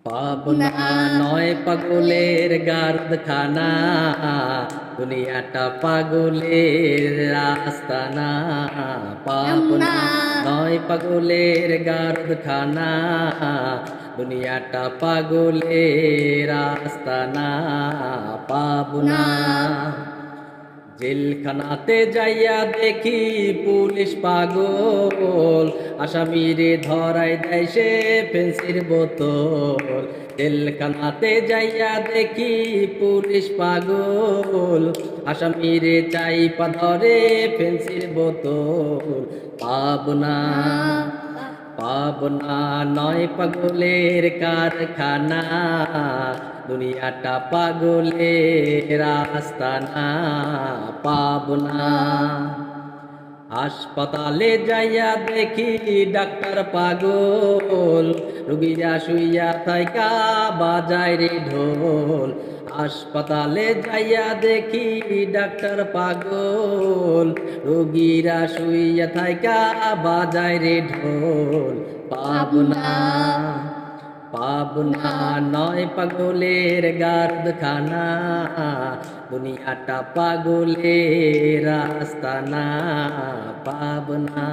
পাবনা নয় পাগলের গারদখানা, দুনিয়াটা পাগলের রাস্তানা। পাবনা নয় পাগলের গারদখানা, দুনিয়াটা পাগলের রাস্তানা। পাবনা জেলখানাতে যাইয়া দেখি পুলিশ পাগল, আসামিরে ধরাই দেয় সে ফেন্সির বোতল। জেলখানাতে যাইয়া দেখি পুলিশ পাগল, আসামিরে চাইপা ধরে ফেন্সির বোতল। পাবনা পাবনা নয় পাগলের কারখানা, দুনিয়াটা পাগলের আস্তানা। পাবনা হাসপাতালে যাইয়া দেখি ডাক্তার পাগল, রুগীরা শুইয়া থাইকা বাজায় রে ঢোল। হাসপাতালে যাইয়া দেখি ডাক্তার পাগল, রুগীরা শুইয়া থাইকা বাজায় রে ঢোল। পাবনা পাবনা নয় পাগলের গারদখানা, দুনিয়াটা পাগলের রাস্তানা। পাবনা।